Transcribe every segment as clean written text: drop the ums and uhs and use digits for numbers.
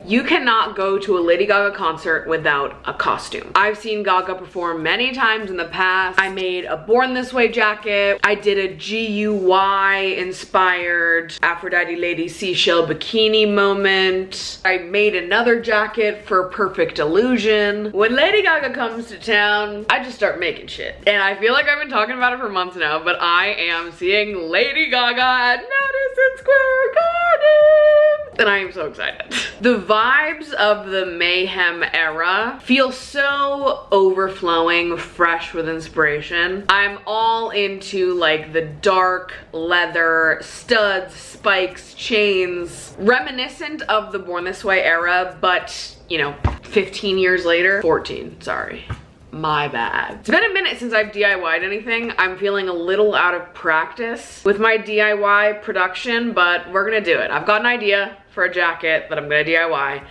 You cannot go to a Lady Gaga concert without a costume. I've seen Gaga perform many times in the past. I made a Born This Way jacket. I did a GUI inspired Aphrodite Lady seashell bikini moment. I made another jacket for Perfect Illusion. When Lady Gaga comes to town, I just start making shit. And I feel like I've been talking about it for months now, but I am seeing Lady Gaga at Madison Square Garden. And I am so excited. The vibes of the Mayhem era feel so overflowing, fresh with inspiration. I'm all into like the dark leather, studs, spikes, chains, reminiscent of the Born This Way era, but you know, 15 years later, 14, sorry. My bad. It's been a minute since I've DIY'd anything. I'm feeling a little out of practice with my DIY production, but we're gonna do it. I've got an idea for a jacket that I'm gonna DIY,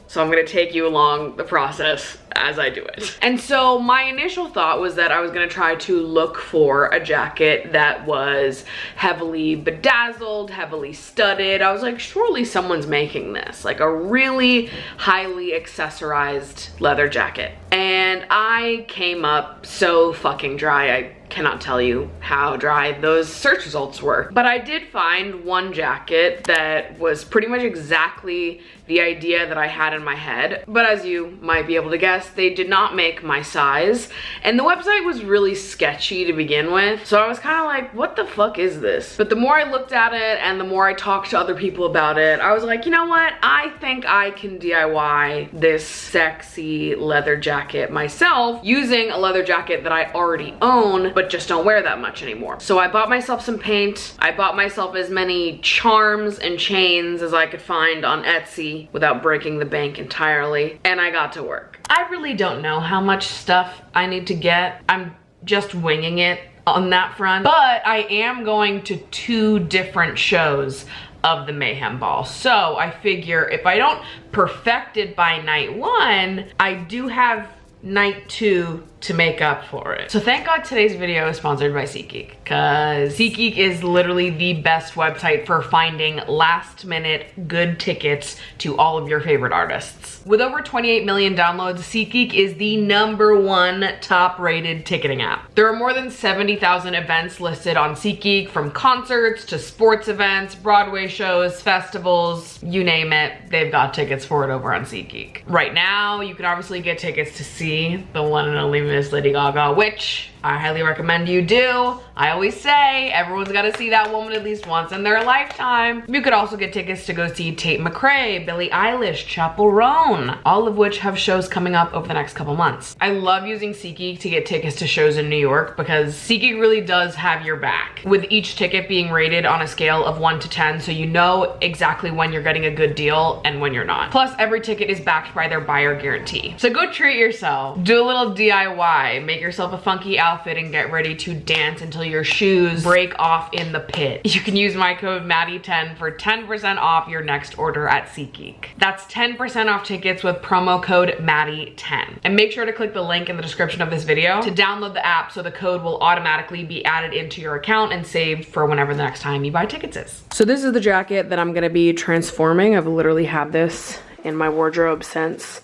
so I'm gonna take you along the process as I do it. And so my initial thought was that I was gonna try to look for a jacket that was heavily bedazzled, heavily studded. I was like, surely someone's making this, like a really highly accessorized leather jacket. And I came up so fucking dry. I cannot tell you how dry those search results were. But I did find one jacket that was pretty much exactly the idea that I had in my head. But as you might be able to guess, they did not make my size. And the website was really sketchy to begin with. So I was kind of like, what the fuck is this? But the more I looked at it and the more I talked to other people about it, I was like, you know what? I think I can DIY this sexy leather jacket myself using a leather jacket that I already own, but just don't wear that much anymore. So I bought myself some paint. I bought myself as many charms and chains as I could find on Etsy without breaking the bank entirely, and I got to work. I really don't know how much stuff I need to get. I'm just winging it on that front, but I am going to 2 different shows of the Mayhem Ball. So I figure if I don't perfect it by night 1, I do have night 2 to make up for it. So thank God today's video is sponsored by SeatGeek, because SeatGeek is literally the best website for finding last minute good tickets to all of your favorite artists. With over 28 million downloads, SeatGeek is the #1 top rated ticketing app. There are more than 70,000 events listed on SeatGeek, from concerts to sports events, Broadway shows, festivals, you name it, they've got tickets for it over on SeatGeek. Right now, you can obviously get tickets to see the one and only Miss Lady Gaga, which I highly recommend you do. I always say everyone's got to see that woman at least once in their lifetime. You could also get tickets to go see Tate McRae, Billie Eilish, Chappell Roan, all of which have shows coming up over the next couple months. I love using SeatGeek to get tickets to shows in New York because SeatGeek really does have your back, with each ticket being rated on a scale of 1 to 10, so you know exactly when you're getting a good deal and when you're not. Plus, every ticket is backed by their buyer guarantee. So go treat yourself. Do a little DIY. Make yourself a funky outfit and get ready to dance until your shoes break off in the pit. You can use my code Maddie10 for 10% off your next order at SeatGeek. That's 10% off tickets with promo code Maddie10. And make sure to click the link in the description of this video to download the app so the code will automatically be added into your account and saved for whenever the next time you buy tickets is. So this is the jacket that I'm gonna be transforming. I've literally had this in my wardrobe since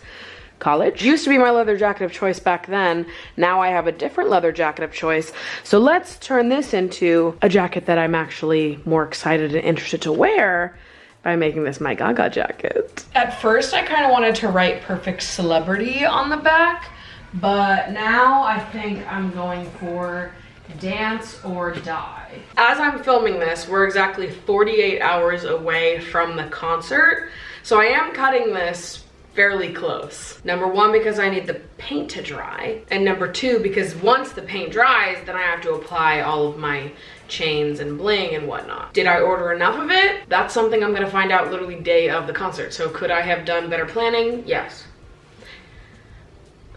college. It used to be my leather jacket of choice back then. Now I have a different leather jacket of choice. So let's turn this into a jacket that I'm actually more excited and interested to wear by making this my Gaga jacket. At first, I kind of wanted to write Perfect Celebrity on the back, but now I think I'm going for Dance or Die. As I'm filming this, we're exactly 48 hours away from the concert, so I am cutting this fairly close. Number 1, because I need the paint to dry, and number 2, because once the paint dries, then I have to apply all of my chains and bling and whatnot. Did I order enough of it? That's something I'm gonna find out literally day of the concert. So could I have done better planning? Yes.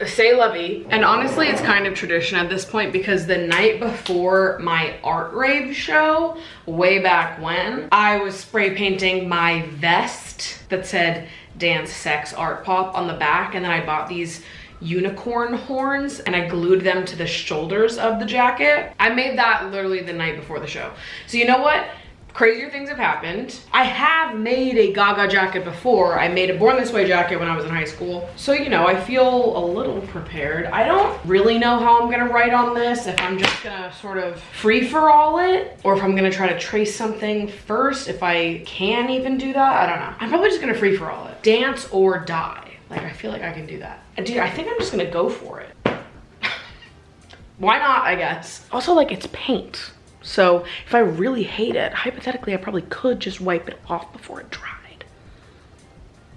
C'est la vie. And honestly, it's kind of tradition at this point, because the night before my art rave show, way back when, I was spray painting my vest that said Dance, Sex, Art, Pop on the back, and then I bought these unicorn horns and I glued them to the shoulders of the jacket. I made that literally the night before the show. So you know what? Crazier things have happened. I have made a Gaga jacket before. I made a Born This Way jacket when I was in high school. So, you know, I feel a little prepared. I don't really know how I'm gonna write on this, if I'm just gonna sort of free-for-all it, or if I'm gonna try to trace something first, if I can even do that. I don't know. I'm probably just gonna free-for-all it. Dance or die. Like, I feel like I can do that. Dude, I think I'm just gonna go for it. Why not, I guess. Also, like, it's paint. So if I really hate it, hypothetically, I probably could just wipe it off before it dried.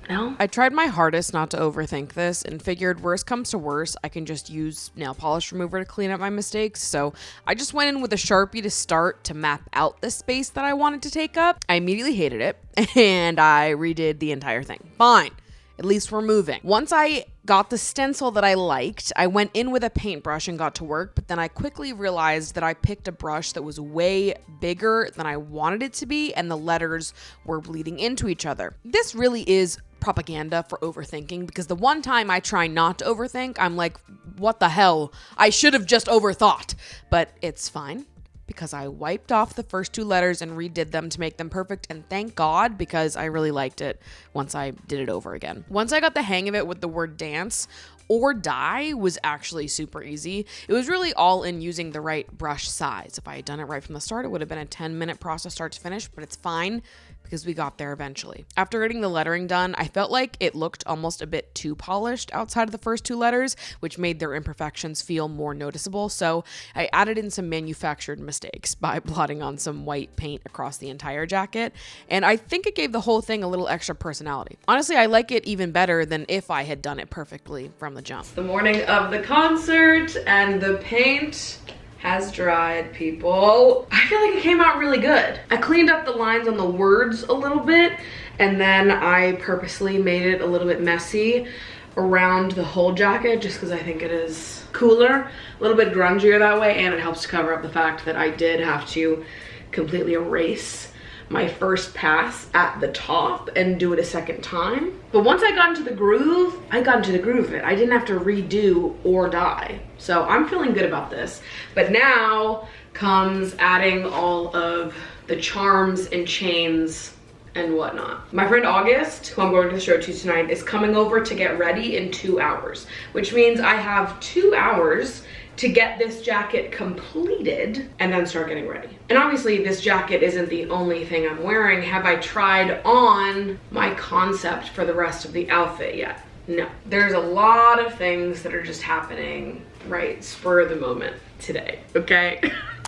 No? I tried my hardest not to overthink this and figured worst comes to worst, I can just use nail polish remover to clean up my mistakes. So I just went in with a Sharpie to start to map out the space that I wanted to take up. I immediately hated it and I redid the entire thing. Fine. At least we're moving. Once I got the stencil that I liked, I went in with a paintbrush and got to work, but then I quickly realized that I picked a brush that was way bigger than I wanted it to be, and the letters were bleeding into each other. This really is propaganda for overthinking, because the one time I try not to overthink, I'm like, what the hell? I should have just overthought. But it's fine, because I wiped off the first two letters and redid them to make them perfect, and thank God, because I really liked it once I did it over again. Once I got the hang of it with the word dance, or die was actually super easy. It was really all in using the right brush size. If I had done it right from the start, it would have been a 10-minute process start to finish, but it's fine because we got there eventually. After getting the lettering done, I felt like it looked almost a bit too polished outside of the first two letters, which made their imperfections feel more noticeable. So I added in some manufactured mistakes by blotting on some white paint across the entire jacket. And I think it gave the whole thing a little extra personality. Honestly, I like it even better than if I had done it perfectly from the jump. The morning of the concert and the paint has dried, people. I feel like it came out really good. I cleaned up the lines on the words a little bit, and then I purposely made it a little bit messy around the whole jacket just because I think it is cooler, a little bit grungier that way, and it helps to cover up the fact that I did have to completely erase my first pass at the top and do it a second time. But once I got into the groove, I got into the groove of it. I didn't have to redo or die. So I'm feeling good about this. But now comes adding all of the charms and chains and whatnot. My friend August, who I'm going to the show to tonight, is coming over to get ready in 2 hours, which means I have 2 hours to get this jacket completed and then start getting ready. And obviously this jacket isn't the only thing I'm wearing. Have I tried on my concept for the rest of the outfit yet? No. There's a lot of things that are just happening right spur of the moment today, okay?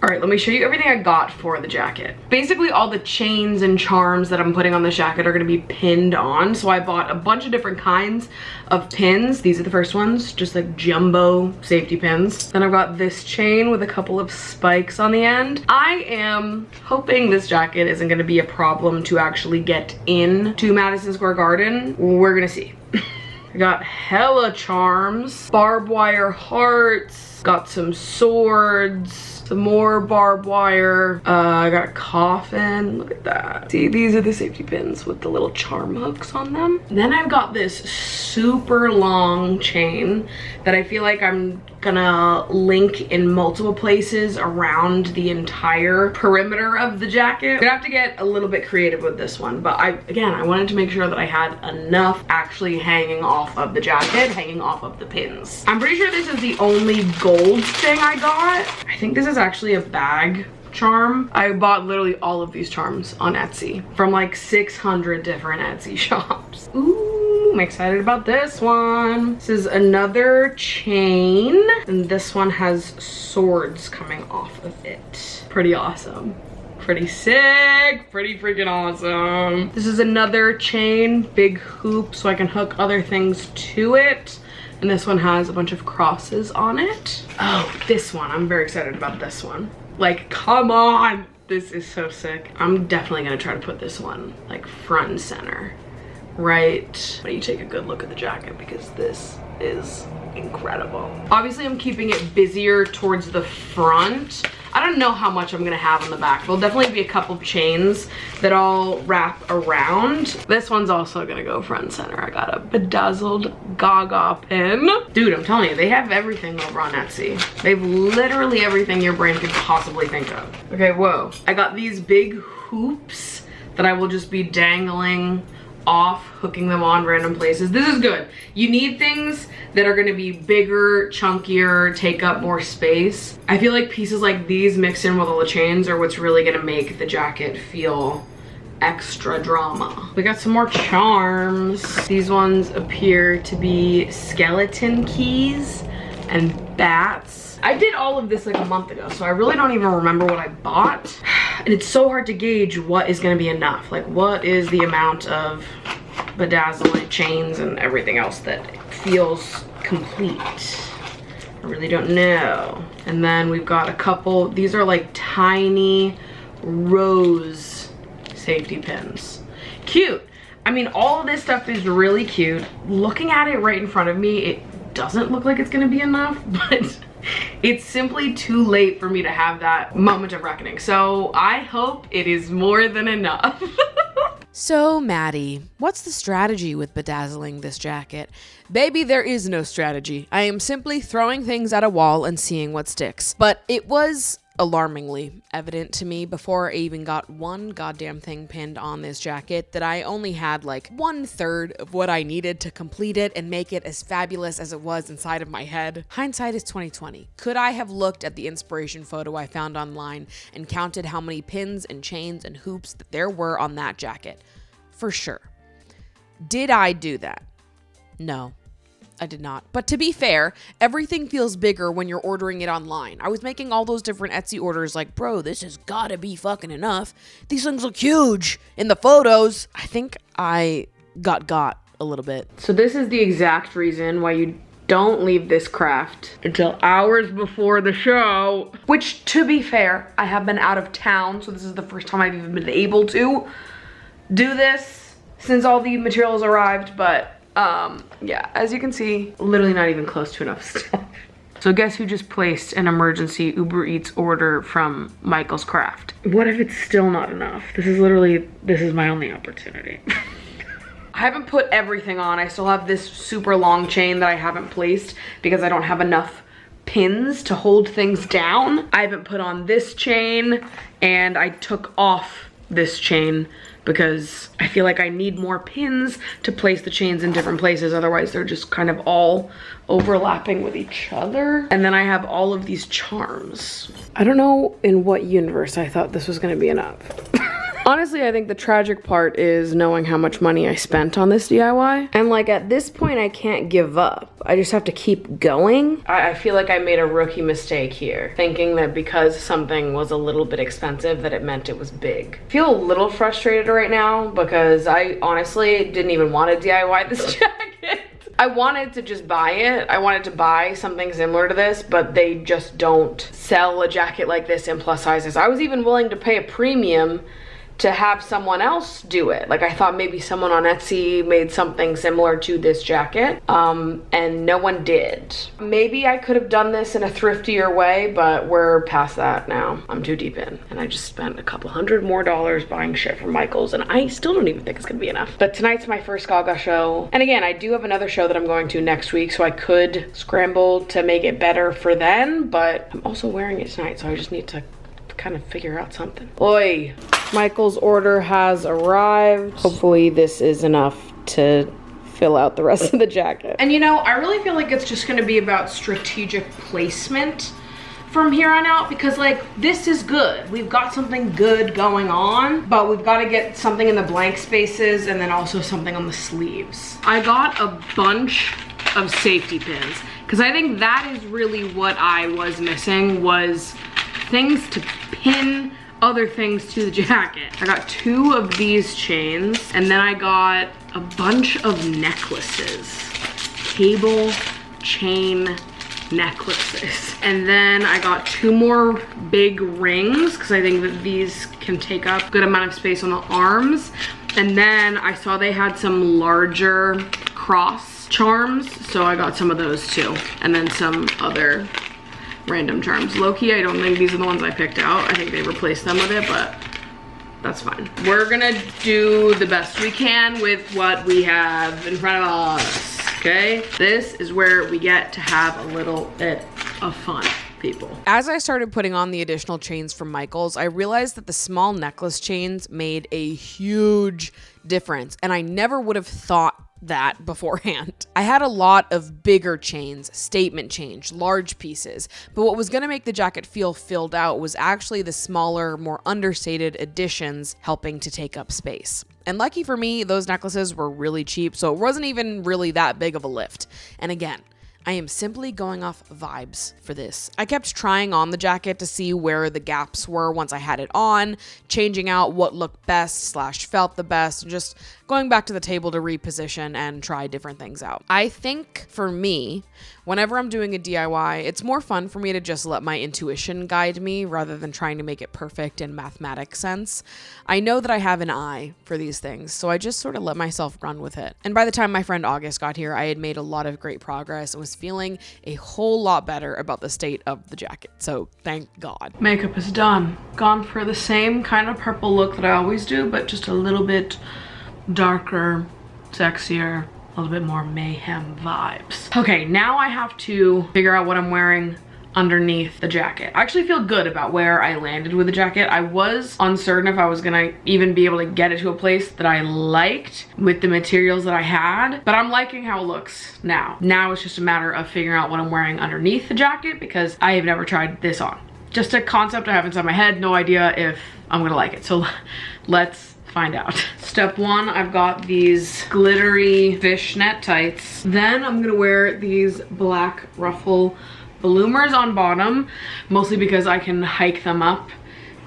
All right, let me show you everything I got for the jacket. Basically, all the chains and charms that I'm putting on the jacket are gonna be pinned on. So I bought a bunch of different kinds of pins. These are the first ones, just like jumbo safety pins. Then I've got this chain with a couple of spikes on the end. I am hoping this jacket isn't gonna be a problem to actually get into Madison Square Garden. We're gonna see. I got hella charms, barbed wire hearts, got some swords, some more barbed wire. I got a coffin, look at that. See, these are the safety pins with the little charm hooks on them. Then I've got this super long chain that I feel like I'm gonna link in multiple places around the entire perimeter of the jacket. I'm gonna have to get a little bit creative with this one, but again, I wanted to make sure that I had enough actually hanging off of the jacket, hanging off of the pins. I'm pretty sure this is the only gold thing I got. I think this is actually a bag charm. I bought literally all of these charms on Etsy from like 600 different Etsy shops. Ooh, I'm excited about this one. This is another chain, and this one has swords coming off of it. Pretty awesome. Pretty sick, pretty freaking awesome. This is another chain, big hoop, so I can hook other things to it. And this one has a bunch of crosses on it. Oh, this one, I'm very excited about this one. Like, come on, this is so sick. I'm definitely gonna try to put this one like front and center, right? When you take a good look at the jacket, because this is incredible. Obviously, I'm keeping it busier towards the front. I don't know how much I'm gonna have on the back. There'll definitely be a couple of chains that I'll wrap around. This one's also gonna go front and center. I got a bedazzled Gaga pin. Dude, I'm telling you, they have everything over on Etsy. They have literally everything your brain could possibly think of. Okay, whoa. I got these big hoops that I will just be dangling off, hooking them on random places. This is good. You need things that are gonna be bigger, chunkier, take up more space. I feel like pieces like these mixed in with all the chains are what's really gonna make the jacket feel extra drama. We got some more charms. These ones appear to be skeleton keys and bats. I did all of this like a month ago, so I really don't even remember what I bought. And it's so hard to gauge what is gonna be enough. Like, what is the amount of bedazzling chains and everything else that feels complete? I really don't know. And then we've got a couple, these are like tiny rose safety pins. Cute. I mean, all of this stuff is really cute. Looking at it right in front of me, it doesn't look like it's gonna be enough, but it's simply too late for me to have that moment of reckoning. So I hope it is more than enough. So, Maddie, what's the strategy with bedazzling this jacket? Baby, there is no strategy. I am simply throwing things at a wall and seeing what sticks. But it was alarmingly evident to me before I even got one goddamn thing pinned on this jacket that I only had like 1/3 of what I needed to complete it and make it as fabulous as it was inside of my head. Hindsight is 2020. Could I have looked at the inspiration photo I found online and counted how many pins and chains and hoops that there were on that jacket? For sure. Did I do that? No. I did not. But to be fair, everything feels bigger when you're ordering it online. I was making all those different Etsy orders like, bro, this has gotta be fucking enough. These things look huge in the photos. I think I got a little bit. So this is the exact reason why you don't leave this craft until hours before the show. Which, to be fair, I have been out of town, so this is the first time I've even been able to do this since all the materials arrived, but yeah, as you can see, literally not even close to enough stuff. So guess who just placed an emergency Uber Eats order from Michael's Craft? What if it's still not enough? This is my only opportunity. I haven't put everything on. I still have this super long chain that I haven't placed because I don't have enough pins to hold things down. I haven't put on this chain, and I took off this chain because I feel like I need more pins to place the chains in different places. Otherwise, they're just kind of all overlapping with each other. And then I have all of these charms. I don't know in what universe I thought this was gonna be enough. Honestly, I think the tragic part is knowing how much money I spent on this DIY. And like at this point, I can't give up. I just have to keep going. I feel like I made a rookie mistake here, thinking that because something was a little bit expensive that it meant it was big. I feel a little frustrated right now because I honestly didn't even want to DIY this jacket. I wanted to just buy it. I wanted to buy something similar to this, but they just don't sell a jacket like this in plus sizes. I was even willing to pay a premium to have someone else do it. Like I thought maybe someone on Etsy made something similar to this jacket, and no one did. Maybe I could have done this in a thriftier way, but we're past that now. I'm too deep in, and I just spent a couple $100 more buying shit from Michael's, and I still don't even think it's gonna be enough. But tonight's my first Gaga show, and again, I do have another show that I'm going to next week, so I could scramble to make it better for then, but I'm also wearing it tonight, so I just need to kind of figure out something. Oi, Michael's order has arrived. Hopefully this is enough to fill out the rest of the jacket. And you know, I really feel like it's just gonna be about strategic placement from here on out, because like this is good. We've got something good going on, but we've got to get something in the blank spaces and then also something on the sleeves. I got a bunch of safety pins because I think that is really what I was missing, was things to pin other things to the jacket. I got 2 of these chains, and then I got a bunch of necklaces. Cable chain necklaces. And then I got 2 more big rings, because I think that these can take up a good amount of space on the arms. And then I saw they had some larger cross charms, so I got some of those too. And then some other random charms. Low-key, I don't think these are the ones I picked out. I think they replaced them with it, but that's fine. We're gonna do the best we can with what we have in front of us, okay? This is where we get to have a little bit of fun. people. As I started putting on the additional chains from Michaels, I realized that the small necklace chains made a huge difference, and I never would have thought that beforehand. I had a lot of bigger chains, statement chains, large pieces, but what was going to make the jacket feel filled out was actually the smaller, more understated additions helping to take up space. And lucky for me, those necklaces were really cheap, so it wasn't even really that big of a lift. And again, I am simply going off vibes for this. I kept trying on the jacket to see where the gaps were once I had it on, changing out what looked best / felt the best, and just going back to the table to reposition and try different things out. I think for me, whenever I'm doing a DIY, it's more fun for me to just let my intuition guide me rather than trying to make it perfect in mathematic sense. I know that I have an eye for these things, so I just sort of let myself run with it. And by the time my friend August got here, I had made a lot of great progress and was feeling a whole lot better about the state of the jacket. So thank God. Makeup is done. Gone for the same kind of purple look that I always do, but just a little bit darker, sexier, a little bit more mayhem vibes. Okay, now I have to figure out what I'm wearing underneath the jacket. I actually feel good about where I landed with the jacket. I was uncertain if I was gonna even be able to get it to a place that I liked with the materials that I had, but I'm liking how it looks now. Now it's just a matter of figuring out what I'm wearing underneath the jacket because I have never tried this on. Just a concept I have inside my head, no idea if I'm gonna like it. So let's find out. Step one, I've got these glittery fishnet tights. Then I'm gonna wear these black ruffle bloomers on bottom, mostly because I can hike them up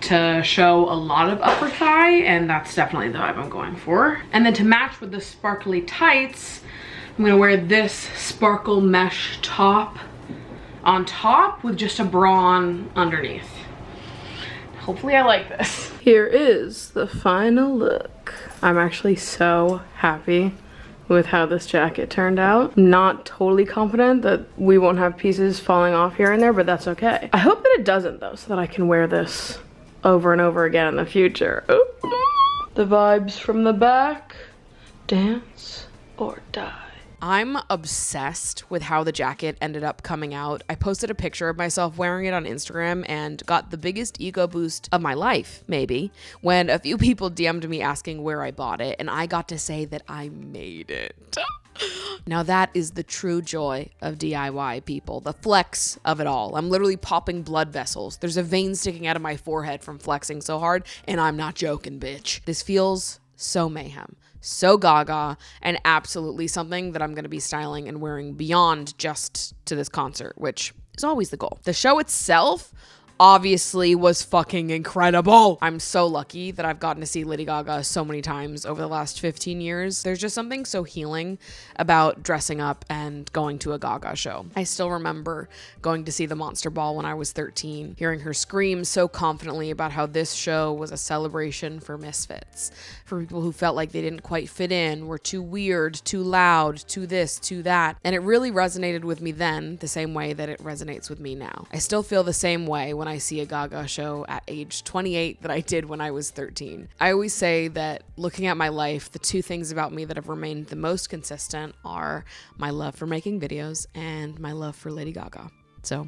to show a lot of upper thigh, and that's definitely the vibe I'm going for. And then to match with the sparkly tights, I'm gonna wear this sparkle mesh top on top with just a bra on underneath. Hopefully I like this. Here is the final look. I'm actually so happy with how this jacket turned out. Not totally confident that we won't have pieces falling off here and there, but that's okay. I hope that it doesn't though, so that I can wear this over and over again in the future. Ooh. The vibes from the back, dance or die. I'm obsessed with how the jacket ended up coming out. I posted a picture of myself wearing it on Instagram and got the biggest ego boost of my life, maybe, when a few people DM'd me asking where I bought it, and I got to say that I made it. Now that is the true joy of DIY, people. The flex of it all. I'm literally popping blood vessels. There's a vein sticking out of my forehead from flexing so hard, and I'm not joking, bitch. This feels so mayhem, so gaga, and absolutely something that I'm going to be styling and wearing beyond just to this concert, which is always the goal. The show itself obviously was fucking incredible. I'm so lucky that I've gotten to see Lady Gaga so many times over the last 15 years. There's just something so healing about dressing up and going to a Gaga show. I still remember going to see the Monster Ball when I was 13, hearing her scream so confidently about how this show was a celebration for misfits, for people who felt like they didn't quite fit in, were too weird, too loud, too this, too that. And it really resonated with me then, the same way that it resonates with me now. I still feel the same way when I see a Gaga show at age 28 that I did when I was 13. I always say that looking at my life, the two things about me that have remained the most consistent are my love for making videos and my love for Lady Gaga. So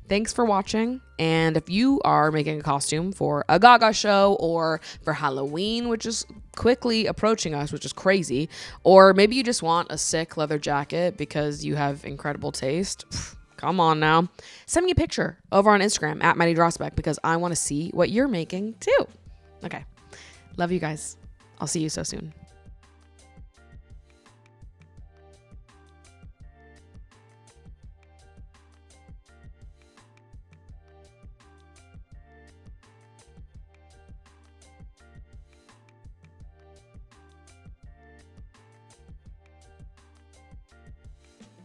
thanks for watching. And if you are making a costume for a Gaga show or for Halloween, which is quickly approaching us, which is crazy, or maybe you just want a sick leather jacket because you have incredible taste, come on now. Send me a picture over on Instagram at Maddie Dragsbaek because I want to see what you're making too. Okay. Love you guys. I'll see you so soon.